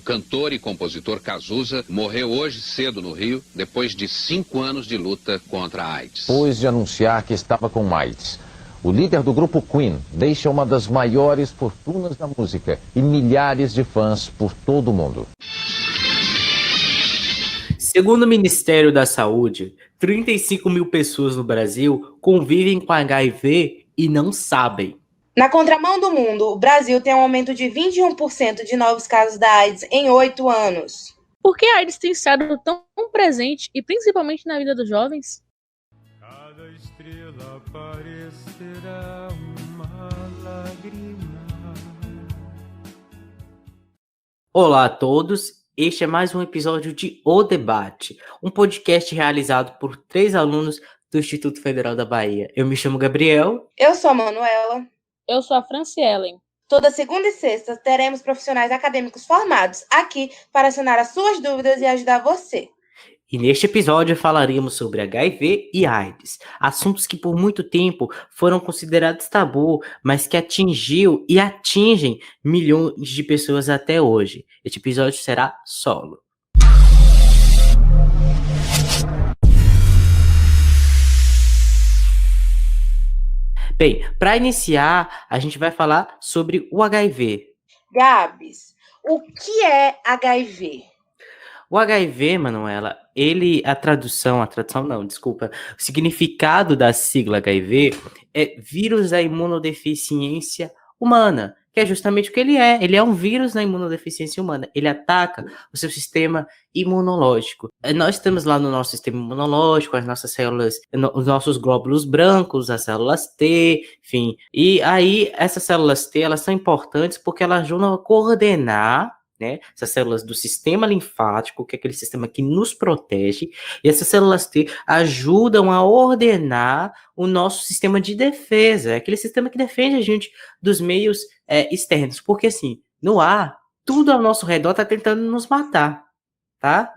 cantor e compositor Cazuza morreu hoje cedo no Rio, depois de 5 anos de luta contra a AIDS. Depois de anunciar que estava com AIDS, o líder do grupo Queen deixa uma das maiores fortunas da música e milhares de fãs por todo o mundo. Segundo o Ministério da Saúde, 35 mil pessoas no Brasil convivem com HIV e não sabem. Na contramão do mundo, o Brasil tem um aumento de 21% de novos casos da AIDS em 8 anos. Por que a AIDS tem estado tão presente e principalmente na vida dos jovens? Cada estrela parecerá uma lágrima. Olá a todos, este é mais um episódio de O Debate, um podcast realizado por 3 alunos do Instituto Federal da Bahia. Eu me chamo Gabriel. Eu sou a Manuela. Eu sou a Franciellen. Toda segunda e sexta teremos profissionais acadêmicos formados aqui para sanar as suas dúvidas e ajudar você. E neste episódio falaremos sobre HIV e AIDS, assuntos que por muito tempo foram considerados tabu, mas que atingiu e atingem milhões de pessoas até hoje. Este episódio será solo. Bem, para iniciar, a gente vai falar sobre o HIV. Gabs, o que é HIV? O HIV, Manuela, o significado da sigla HIV é vírus da imunodeficiência humana, que é justamente o que ele é. Ele é um vírus da imunodeficiência humana. Ele ataca o seu sistema imunológico. Nós temos lá no nosso sistema imunológico as nossas células, os nossos glóbulos brancos, as células T, enfim. E aí, essas células T, elas são importantes porque elas ajudam a coordenar, né, essas células do sistema linfático, que é aquele sistema que nos protege, e essas células T ajudam a ordenar o nosso sistema de defesa, é aquele sistema que defende a gente dos meios externos, porque assim, no ar, tudo ao nosso redor está tentando nos matar, tá?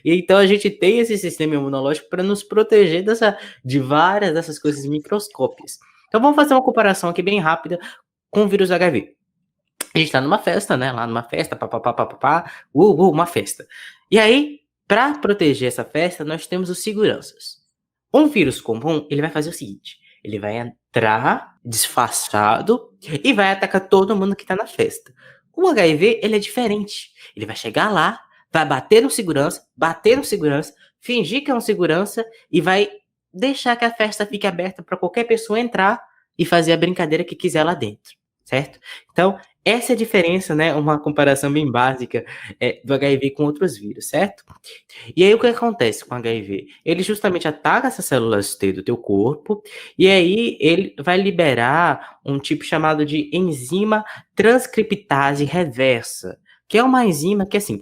E então a gente tem esse sistema imunológico para nos proteger de várias dessas coisas microscópicas. Então vamos fazer uma comparação aqui bem rápida com o vírus HIV. A gente tá numa festa, né? Lá numa festa, uma festa. E aí, para proteger essa festa, nós temos os seguranças. Um vírus comum, ele vai fazer o seguinte: ele vai entrar disfarçado e vai atacar todo mundo que tá na festa. O HIV, ele é diferente. Ele vai chegar lá, vai bater no segurança, fingir que é um segurança e vai deixar que a festa fique aberta para qualquer pessoa entrar e fazer a brincadeira que quiser lá dentro, certo? Então, essa é a diferença, né? Uma comparação bem básica do HIV com outros vírus, certo? E aí o que acontece com o HIV? Ele justamente ataca essas células T do teu corpo e aí ele vai liberar um tipo chamado de enzima transcriptase reversa, que é uma enzima que, assim,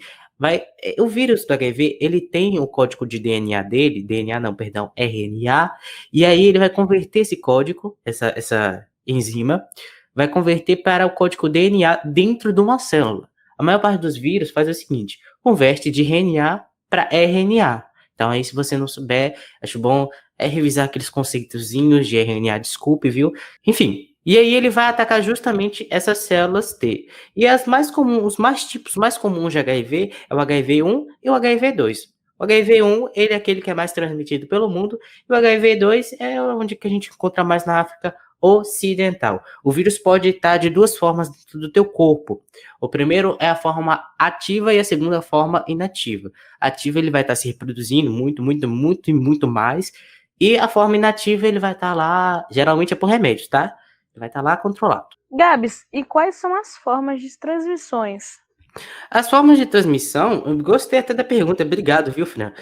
o vírus do HIV, ele tem o código de DNA dele, RNA, e aí ele vai converter esse código, essa enzima, vai converter para o código DNA dentro de uma célula. A maior parte dos vírus faz o seguinte: converte de RNA para RNA. Então aí, se você não souber, acho bom revisar aqueles conceitozinhos de RNA, desculpe, viu? Enfim, e aí ele vai atacar justamente essas células T. E os tipos mais comuns de HIV é o HIV1 e o HIV2. O HIV1, ele é aquele que é mais transmitido pelo mundo, e o HIV2 é onde que a gente encontra mais na África Ocidental. O vírus pode estar de duas formas dentro do teu corpo. O primeiro é a forma ativa e a segunda forma inativa. Ativa, ele vai estar se reproduzindo muito mais, e a forma inativa, ele vai estar lá, geralmente é por remédios, tá? Ele vai estar lá controlado. Gabs, e quais são as formas de transmissões? As formas de transmissão, eu gostei até da pergunta, obrigado, viu, Fran?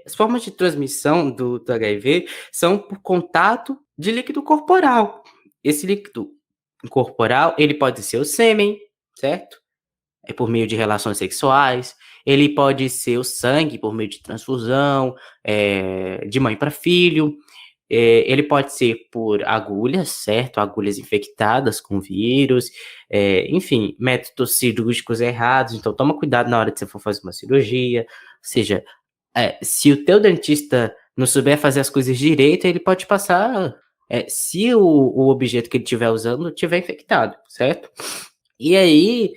As formas de transmissão do HIV são por contato de líquido corporal. Esse líquido corporal, ele pode ser o sêmen, certo? É por meio de relações sexuais. Ele pode ser o sangue por meio de transfusão, de mãe para filho. Ele pode ser por agulhas, certo? Agulhas infectadas com vírus, enfim, métodos cirúrgicos errados. Então, toma cuidado na hora que você for fazer uma cirurgia. Ou seja, se o teu dentista não souber fazer as coisas direito, ele pode passar, se o objeto que ele estiver usando estiver infectado, certo? E aí,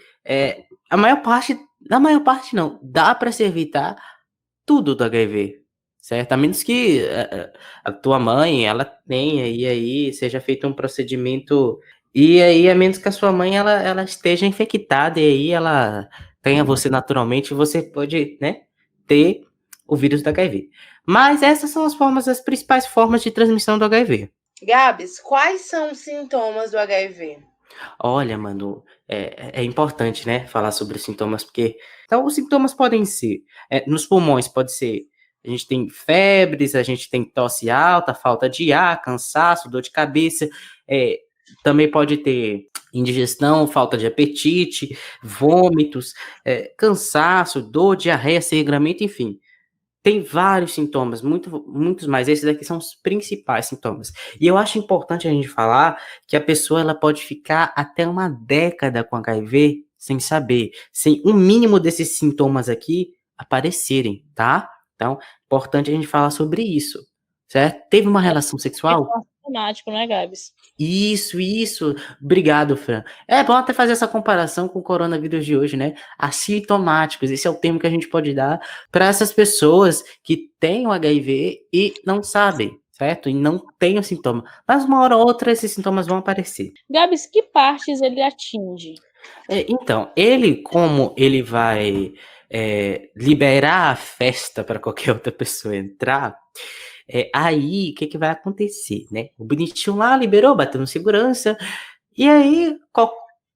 a maior parte Na maior parte não, dá para se evitar tudo do HIV, certo? A menos que a tua mãe, ela tenha, e aí seja feito um procedimento, e aí a menos que a sua mãe, ela esteja infectada, e aí ela tenha você naturalmente, você pode, né, ter o vírus do HIV. Mas essas são as principais formas de transmissão do HIV. Gabs, quais são os sintomas do HIV? Olha, mano, é importante, né, falar sobre os sintomas, porque então os sintomas podem ser, nos pulmões pode ser, a gente tem febres, a gente tem tosse alta, falta de ar, cansaço, dor de cabeça, também pode ter indigestão, falta de apetite, vômitos, cansaço, dor, diarreia, sangramento, enfim. Tem vários sintomas, muitos mais. Esses aqui são os principais sintomas. E eu acho importante a gente falar que a pessoa ela pode ficar até uma década com HIV sem saber, sem um mínimo desses sintomas aqui aparecerem, tá? Então, importante a gente falar sobre isso, certo? Teve uma relação sexual? Automático, né, Gabs? Isso. Obrigado, Fran. É bom até fazer essa comparação com o coronavírus de hoje, né? Assintomáticos, esse é o termo que a gente pode dar para essas pessoas que têm o HIV e não sabem, certo? E não têm o sintoma. Mas uma hora ou outra esses sintomas vão aparecer. Gabs, que partes ele atinge? Então, como ele vai liberar a festa para qualquer outra pessoa entrar, aí o que vai acontecer, né? O bonitinho lá liberou, bateu no segurança, e aí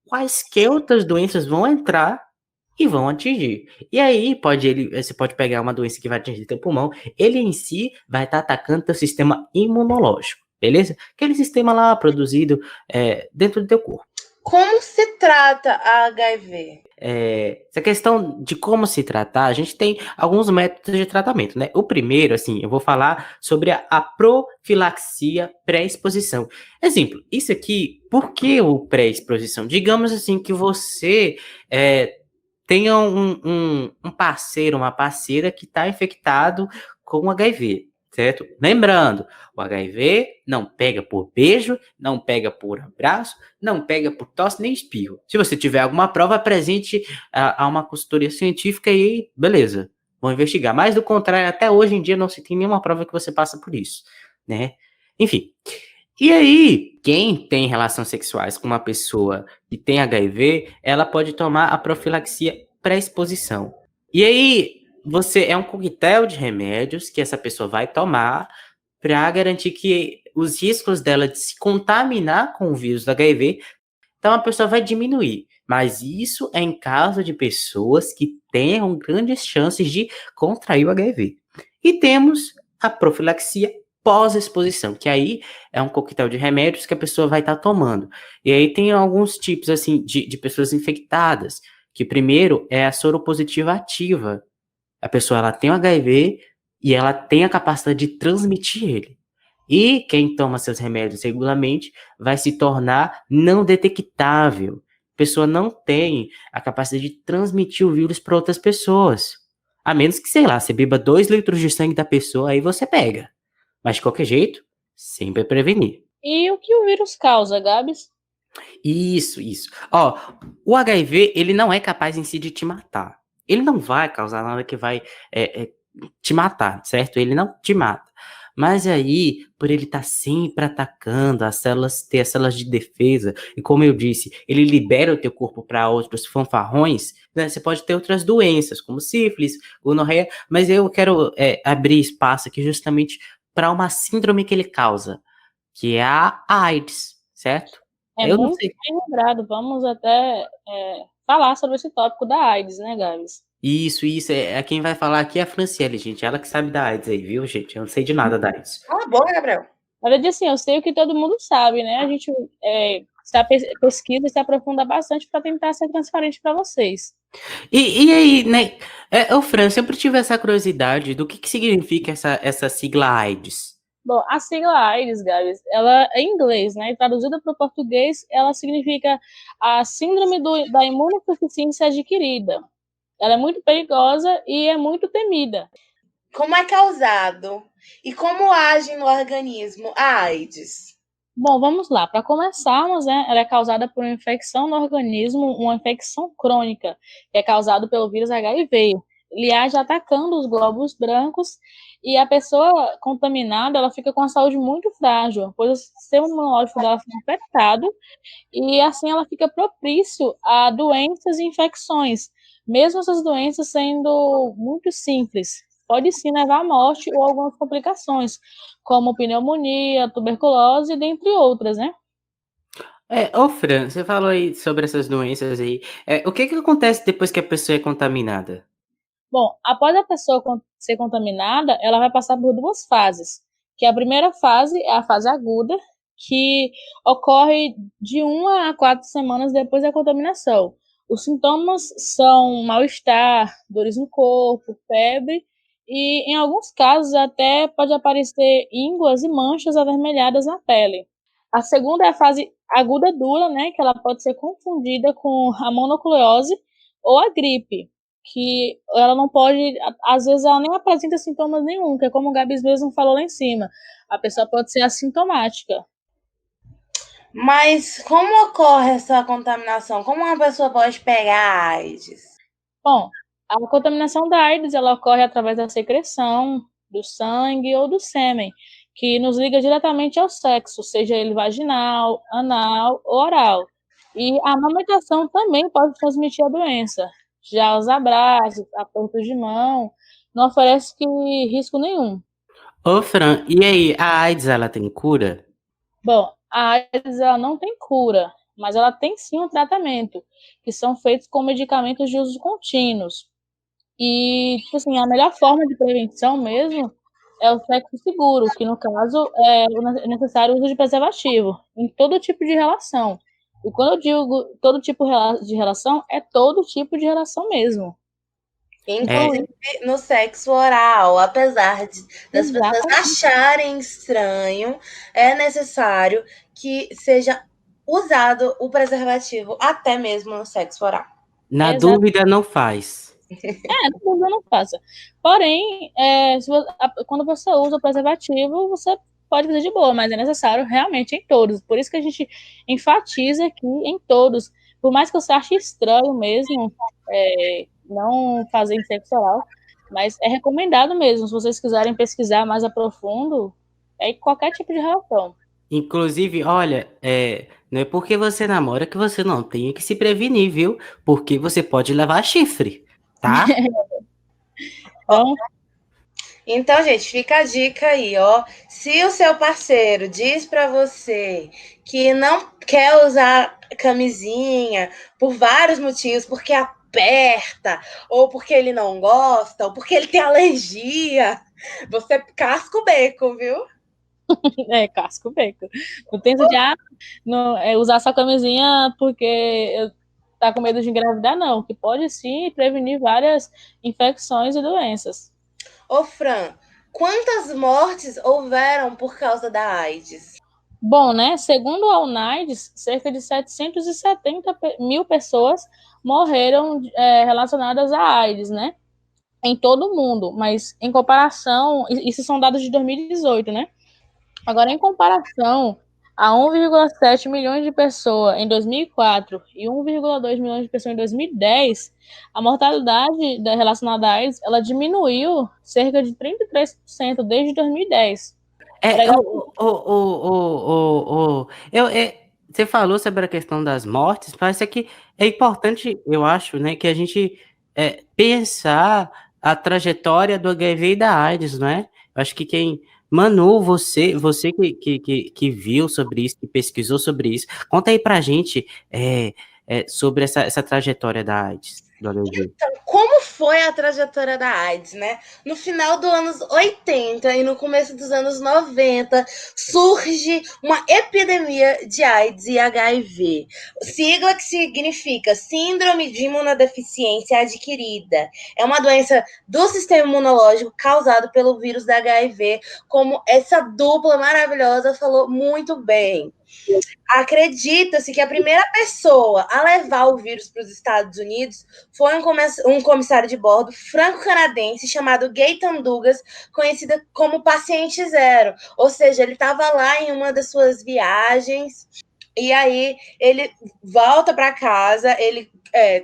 quaisquer outras doenças vão entrar e vão atingir. E aí você pode pegar uma doença que vai atingir teu pulmão, ele em si vai estar atacando teu sistema imunológico, beleza? Aquele sistema lá produzido dentro do teu corpo. Como se trata a HIV? Essa questão de como se tratar, a gente tem alguns métodos de tratamento, né? O primeiro, assim, eu vou falar sobre a profilaxia pré-exposição. Exemplo, isso aqui, por que o pré-exposição? Digamos assim que você tenha um parceiro, uma parceira que está infectado com HIV, certo? Lembrando, o HIV não pega por beijo, não pega por abraço, não pega por tosse nem espirro. Se você tiver alguma prova, apresente a uma consultoria científica e beleza, vão investigar. Mas do contrário, até hoje em dia não se tem nenhuma prova que você passa por isso, né? Enfim. E aí, quem tem relações sexuais com uma pessoa que tem HIV, ela pode tomar a profilaxia pré-exposição. E aí, é um coquetel de remédios que essa pessoa vai tomar para garantir que os riscos dela de se contaminar com o vírus do HIV, então a pessoa vai diminuir. Mas isso é em caso de pessoas que tenham grandes chances de contrair o HIV. E temos a profilaxia pós-exposição, que aí é um coquetel de remédios que a pessoa vai estar tomando. E aí tem alguns tipos, assim, de pessoas infectadas, que primeiro é a soropositiva ativa. A pessoa, ela tem o HIV e ela tem a capacidade de transmitir ele. E quem toma seus remédios regularmente vai se tornar não detectável. A pessoa não tem a capacidade de transmitir o vírus para outras pessoas. A menos que, sei lá, você beba 2 litros de sangue da pessoa, aí você pega. Mas de qualquer jeito, sempre prevenir. E o que o vírus causa, Gabs? Isso. Ó, o HIV, ele não é capaz em si de te matar. Ele não vai causar nada que vai te matar, certo? Ele não te mata. Mas aí, por ele estar sempre atacando as células, ter as células de defesa, e como eu disse, ele libera o teu corpo para outros fanfarrões, né? Você pode ter outras doenças, como sífilis, gonorreia, mas eu quero abrir espaço aqui justamente para uma síndrome que ele causa, que é a AIDS, certo? Eu não Muito sei. bem lembrado. Vamos até falar sobre esse tópico da AIDS, né, Gabs? Isso. Quem vai falar aqui é a Franciele, gente. Ela que sabe da AIDS aí, viu, gente? Eu não sei de nada da AIDS. Cala a boca, Gabriel. Na verdade, assim, eu sei o que todo mundo sabe, né? A gente pesquisa e se aprofunda bastante para tentar ser transparente para vocês. E aí, né? Fran, sempre tive essa curiosidade do que significa essa sigla AIDS. Bom, a sigla AIDS, Gabs, ela é em inglês, né? E traduzida para o português, ela significa a síndrome da imunodeficiência adquirida. Ela é muito perigosa e é muito temida. Como é causado e como age no organismo a AIDS? Bom, vamos lá. Para começarmos, né, ela é causada por uma infecção no organismo, uma infecção crônica, que é causada pelo vírus HIV. Ele age atacando os glóbulos brancos e a pessoa contaminada, ela fica com a saúde muito frágil, pois o sistema imunológico dela fica afetado e assim ela fica propício a doenças e infecções, mesmo essas doenças sendo muito simples. Pode sim levar à morte ou algumas complicações, como pneumonia, tuberculose, dentre outras, né? Ô Fran, você falou aí sobre essas doenças aí. O que que acontece depois que a pessoa é contaminada? Bom, após a pessoa ser contaminada, ela vai passar por duas fases. Que a primeira fase é a fase aguda, que ocorre de 1 a 4 semanas depois da contaminação. Os sintomas são mal-estar, dores no corpo, febre e, em alguns casos, até pode aparecer ínguas e manchas avermelhadas na pele. A segunda é a fase aguda dura, né, que ela pode ser confundida com a mononucleose ou a gripe, que ela não pode, às vezes ela nem apresenta sintomas nenhum, que é como o Gabs mesmo falou lá em cima, a pessoa pode ser assintomática. Mas como ocorre essa contaminação? Como uma pessoa pode pegar AIDS? Bom, a contaminação da AIDS, ela ocorre através da secreção, do sangue ou do sêmen, que nos liga diretamente ao sexo, seja ele vaginal, anal ou oral. E a amamentação também pode transmitir a doença. Já os abraços, apertos de mão, não oferece risco nenhum. Ô Fran, e aí, a AIDS ela tem cura? Bom, a AIDS ela não tem cura, mas ela tem sim um tratamento, que são feitos com medicamentos de uso contínuos. E, tipo assim, a melhor forma de prevenção mesmo é o sexo seguro, que no caso é necessário o uso de preservativo em todo tipo de relação. E quando eu digo todo tipo de relação, é todo tipo de relação mesmo. Inclusive no sexo oral, apesar das pessoas Exatamente. acharem estranho, é necessário que seja usado o preservativo até mesmo no sexo oral. Na Exato. dúvida, não faz. Na dúvida não faça. Porém, quando você usa o preservativo, você pode fazer de boa, mas é necessário realmente em todos. Por isso que a gente enfatiza aqui em todos. Por mais que você ache estranho mesmo, não fazer em sexo oral, mas é recomendado mesmo, se vocês quiserem pesquisar mais a profundo, é em qualquer tipo de relação. Inclusive, olha, não é porque você namora que você não tem que se prevenir, viu? Porque você pode levar chifre, tá? Então, gente, fica a dica aí, ó. Se o seu parceiro diz pra você que não quer usar camisinha por vários motivos, porque aperta, ou porque ele não gosta, ou porque ele tem alergia, você casca o beco, viu? Casca o beco. Não tem de usar sua camisinha porque tá com medo de engravidar, não. Que pode sim prevenir várias infecções e doenças. Ô, Fran, quantas mortes houveram por causa da AIDS? Bom, né? Segundo a UNAIDS, cerca de 770 mil pessoas morreram relacionadas à AIDS, né? Em todo o mundo. Mas em comparação, isso são dados de 2018, né? Agora, em comparação a 1,7 milhões de pessoas em 2004 e 1,2 milhões de pessoas em 2010, a mortalidade relacionada à AIDS, ela diminuiu cerca de 33% desde 2010. Você falou sobre a questão das mortes, parece que é importante, eu acho, né, que a gente pensar a trajetória do HIV e da AIDS, não é? Eu acho que Manu, você que viu sobre isso, que pesquisou sobre isso, conta aí pra gente sobre essa trajetória da AIDS. Então, como foi a trajetória da AIDS, né? No final dos anos 80 e no começo dos anos 90, surge uma epidemia de AIDS e HIV. Sigla que significa Síndrome de Imunodeficiência Adquirida. É uma doença do sistema imunológico causada pelo vírus da HIV, como essa dupla maravilhosa falou muito bem. Acredita-se que a primeira pessoa a levar o vírus para os Estados Unidos foi um comissário de bordo franco-canadense chamado Gaetan Douglas, conhecido como Paciente Zero. Ou seja, ele estava lá em uma das suas viagens e aí ele volta para casa, ele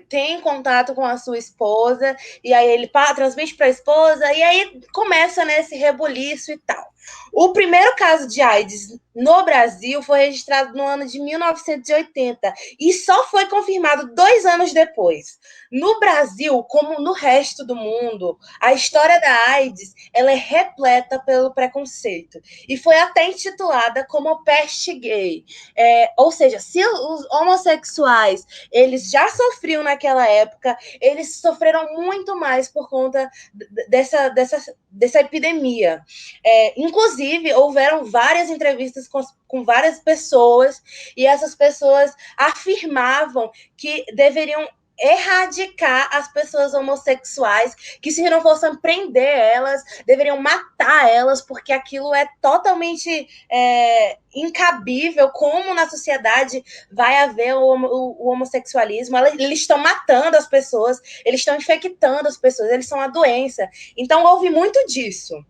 tem contato com a sua esposa, e aí ele transmite para a esposa, e aí começa nesse rebuliço e tal. O primeiro caso de AIDS no Brasil foi registrado no ano de 1980 e só foi confirmado 2 anos depois. No Brasil, como no resto do mundo, a história da AIDS ela é repleta pelo preconceito e foi até intitulada como peste gay. Ou seja, se os homossexuais eles já sofriam naquela época, eles sofreram muito mais por conta dessa epidemia. Inclusive, houveram várias entrevistas com várias pessoas, e essas pessoas afirmavam que deveriam erradicar as pessoas homossexuais, que se não fossem prender elas, deveriam matar elas, porque aquilo é totalmente incabível. Como na sociedade vai haver o homossexualismo? Eles estão matando as pessoas, eles estão infectando as pessoas, eles são a doença. Então, houve muito disso.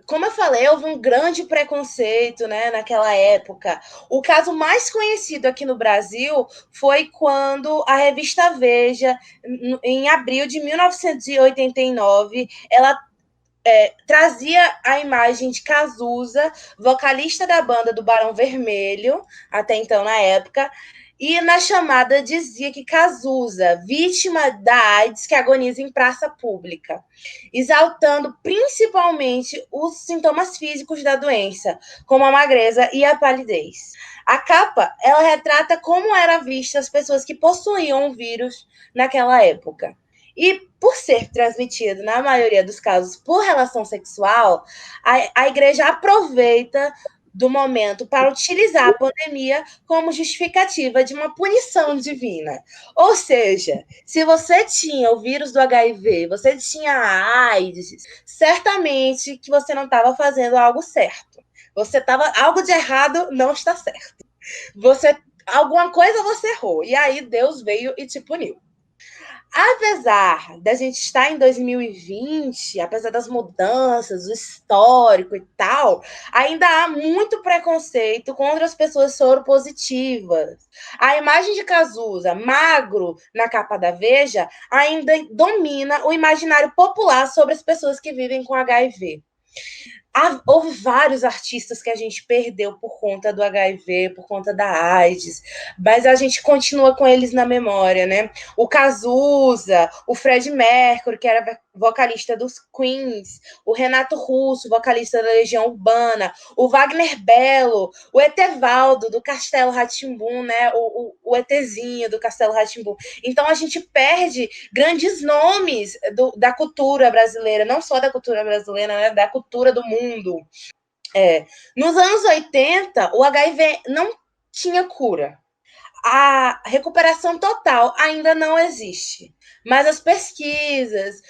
Como eu falei, houve um grande preconceito, né, naquela época. O caso mais conhecido aqui no Brasil foi quando a revista Veja, em abril de 1989, ela trazia a imagem de Cazuza, vocalista da banda do Barão Vermelho, até então na época, e na chamada dizia que Cazuza, vítima da AIDS que agoniza em praça pública, exaltando principalmente os sintomas físicos da doença, como a magreza e a palidez. A capa, ela retrata como eram vistas as pessoas que possuíam o vírus naquela época. E por ser transmitido, na maioria dos casos, por relação sexual, a igreja aproveita do momento para utilizar a pandemia como justificativa de uma punição divina. Ou seja, se você tinha o vírus do HIV, você tinha a AIDS, certamente que você não estava fazendo algo certo. Algo de errado não está certo. Alguma coisa você errou, e aí Deus veio e te puniu. Apesar da gente estar em 2020, apesar das mudanças, o histórico e tal, ainda há muito preconceito contra as pessoas soropositivas. A imagem de Cazuza, magro, na capa da Veja, ainda domina o imaginário popular sobre as pessoas que vivem com HIV. Houve vários artistas que a gente perdeu por conta do HIV, por conta da AIDS, mas a gente continua com eles na memória, né? O Cazuza, o Freddie Mercury, que era vocalista dos Queens, o Renato Russo, vocalista da Legião Urbana, o Wagner Bello, o Etevaldo, do Castelo Rá-Tim-Bum, né? O ETzinho do Castelo Rá-Tim-Bum. Então, a gente perde grandes nomes da cultura brasileira, não só da cultura brasileira, né? Da cultura do mundo. Nos anos 80, o HIV não tinha cura. A recuperação total ainda não existe, mas as pesquisas,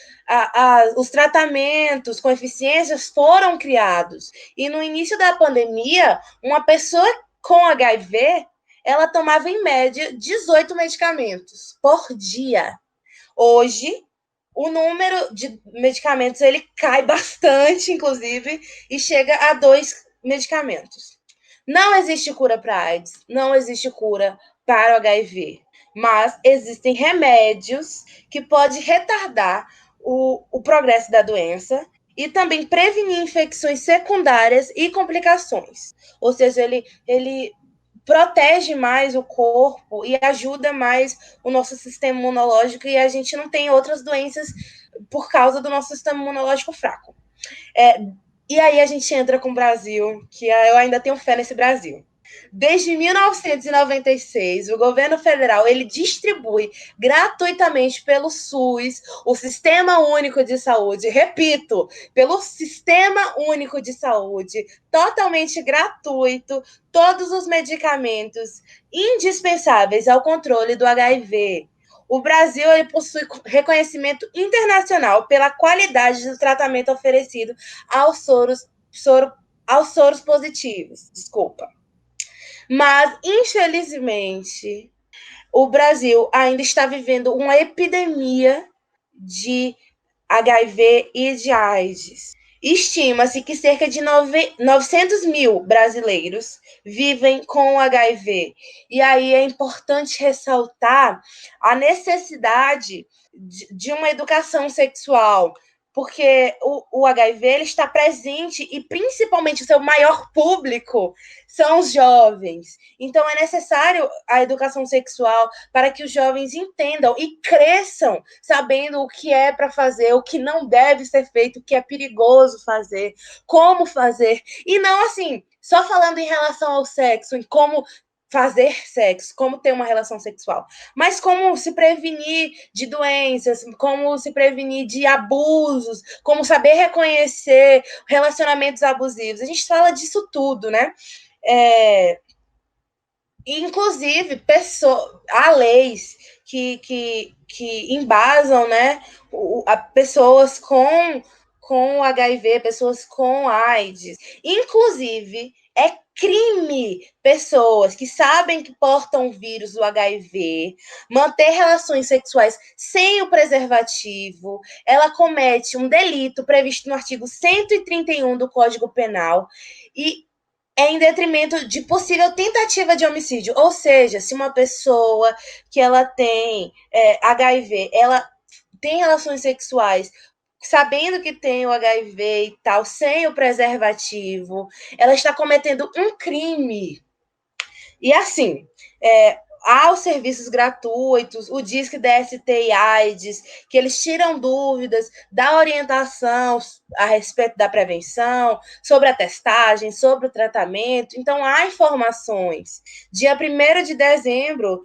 os tratamentos com eficiências foram criados. E no início da pandemia, uma pessoa com HIV, ela tomava em média 18 medicamentos por dia. Hoje, o número de medicamentos ele cai bastante, inclusive, e chega a 2 medicamentos. Não existe cura para AIDS, não existe cura para o HIV, mas existem remédios que podem retardar o progresso da doença e também prevenir infecções secundárias e complicações. Ou seja, ele protege mais o corpo e ajuda mais o nosso sistema imunológico, e a gente não tem outras doenças por causa do nosso sistema imunológico fraco. E aí a gente entra com o Brasil, que eu ainda tenho fé nesse Brasil. Desde 1996, o governo federal ele distribui gratuitamente pelo SUS, o Sistema Único de Saúde, repito, pelo Sistema Único de Saúde, totalmente gratuito, todos os medicamentos indispensáveis ao controle do HIV. O Brasil ele possui reconhecimento internacional pela qualidade do tratamento oferecido aos aos soros positivos, desculpa. Mas, infelizmente, o Brasil ainda está vivendo uma epidemia de HIV e de AIDS. Estima-se que cerca de 900 mil brasileiros vivem com HIV. E aí é importante ressaltar a necessidade de uma educação sexual, porque o HIV ele está presente e principalmente o seu maior público são os jovens. Então é necessário a educação sexual para que os jovens entendam e cresçam sabendo o que é para fazer, o que não deve ser feito, o que é perigoso fazer, como fazer. E não assim, só falando em relação ao sexo, em como fazer sexo, como ter uma relação sexual, mas como se prevenir de doenças, como se prevenir de abusos, como saber reconhecer relacionamentos abusivos. A gente fala disso tudo, né? Inclusive, há leis que embasam, né, pessoas com HIV, pessoas com AIDS. Inclusive, é crime pessoas que sabem que portam o vírus do HIV manter relações sexuais sem o preservativo. Ela comete um delito previsto no artigo 131 do Código Penal e é em detrimento de possível tentativa de homicídio. Ou seja, se uma pessoa que ela tem HIV, ela tem relações sexuais sabendo que tem o HIV e tal, sem o preservativo, ela está cometendo um crime. E assim, há os serviços gratuitos, o Disque DST e AIDS, que eles tiram dúvidas, dá orientação a respeito da prevenção, sobre a testagem, sobre o tratamento. Então, há informações. Dia 1º de dezembro,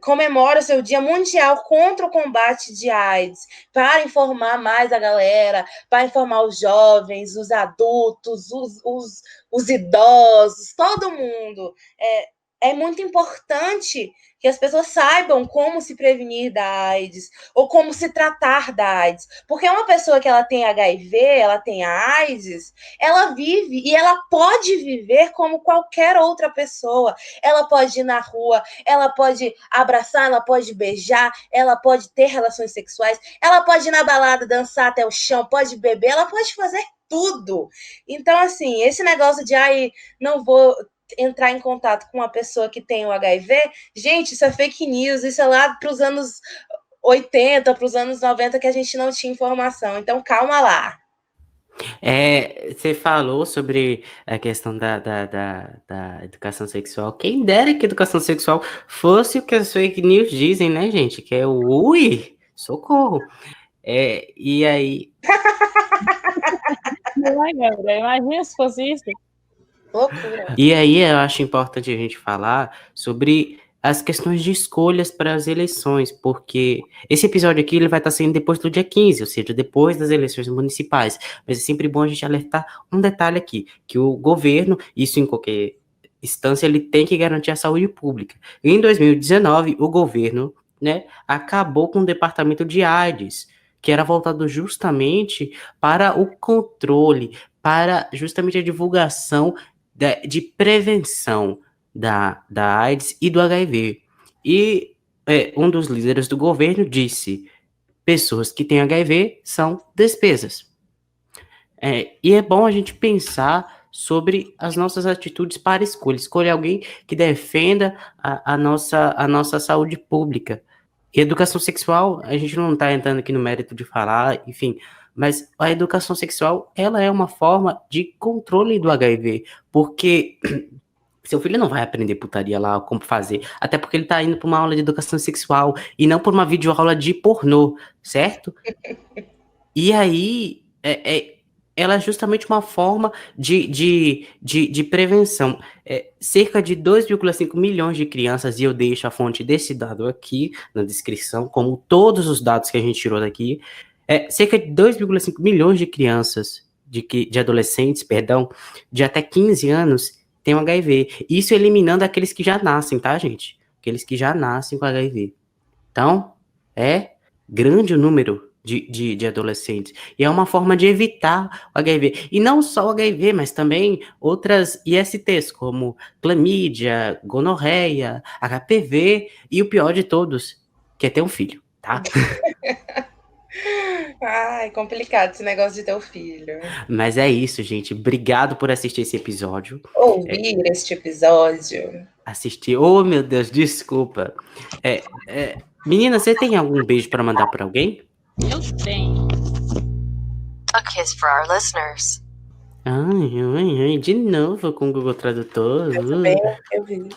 comemora o seu Dia Mundial contra o Combate de AIDS, para informar mais a galera, para informar os jovens, os adultos, os idosos, todo mundo. É muito importante que as pessoas saibam como se prevenir da AIDS ou como se tratar da AIDS. Porque uma pessoa que ela tem HIV, ela tem a AIDS, ela vive e ela pode viver como qualquer outra pessoa. Ela pode ir na rua, ela pode abraçar, ela pode beijar, ela pode ter relações sexuais, ela pode ir na balada, dançar até o chão, pode beber, ela pode fazer tudo. Então, assim, esse negócio de não vou entrar em contato com uma pessoa que tem o HIV, gente, isso é fake news, isso é lá para os anos 80, para os anos 90 que a gente não tinha informação, então calma lá. Você falou sobre a questão da educação sexual. Quem dera que a educação sexual fosse o que as fake news dizem, né, gente? Que é o socorro. E aí... Imagina se fosse isso. Loucura. E aí eu acho importante a gente falar sobre as questões de escolhas para as eleições, porque esse episódio aqui ele vai estar saindo depois do dia 15, ou seja, depois das eleições municipais. Mas é sempre bom a gente alertar um detalhe aqui, que o governo, isso em qualquer instância, ele tem que garantir a saúde pública. Em 2019, o governo, né, acabou com o departamento de AIDS, que era voltado justamente para o controle, para justamente a divulgação de prevenção da AIDS e do HIV. E um dos líderes do governo disse: pessoas que têm HIV são despesas. E é bom a gente pensar sobre as nossas atitudes para escolher alguém que defenda a nossa saúde pública. E educação sexual, a gente não está entrando aqui no mérito de falar, enfim, mas a educação sexual, ela é uma forma de controle do HIV, porque seu filho não vai aprender putaria lá, como fazer, até porque ele tá indo para uma aula de educação sexual e não por uma videoaula de pornô, certo? E aí, ela é justamente uma forma de prevenção. Cerca de 2,5 milhões de crianças, e eu deixo a fonte desse dado aqui na descrição, como todos os dados que a gente tirou daqui, cerca de 2,5 milhões de crianças, de adolescentes, perdão, de até 15 anos, têm um HIV. Isso eliminando aqueles que já nascem, tá, gente? Aqueles que já nascem com HIV. Então, é grande o número de adolescentes. E é uma forma de evitar o HIV. E não só o HIV, mas também outras ISTs, como clamídia, gonorreia, HPV e o pior de todos, que é ter um filho, tá? Ai, complicado esse negócio de ter um filho. Mas é isso, gente. Obrigado por assistir esse episódio. Ouvir este episódio. Assistir. Oh, meu Deus, desculpa. Menina, você tem algum beijo para mandar para alguém? Eu tenho. A kiss for our listeners. Ai, de novo com o Google Tradutor.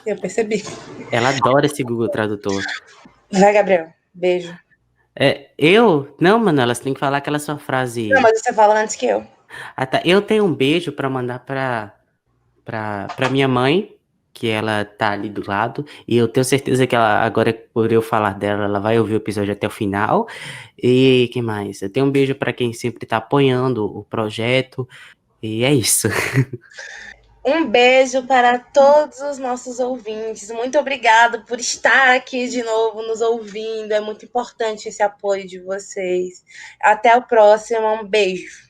Eu percebi. Ela adora esse Google Tradutor. Vai, Gabriel. Beijo. Eu? Não, mano, elas têm que falar aquela sua frase. Não, mas você fala antes que eu. Ah, tá. Eu tenho um beijo para mandar pra minha mãe, que ela tá ali do lado, e eu tenho certeza que ela, agora por eu falar dela, ela vai ouvir o episódio até o final. E que mais? Eu tenho um beijo para quem sempre tá apoiando o projeto, e é isso. Um beijo para todos os nossos ouvintes. Muito obrigado por estar aqui de novo nos ouvindo. É muito importante esse apoio de vocês. Até o próximo. Um beijo.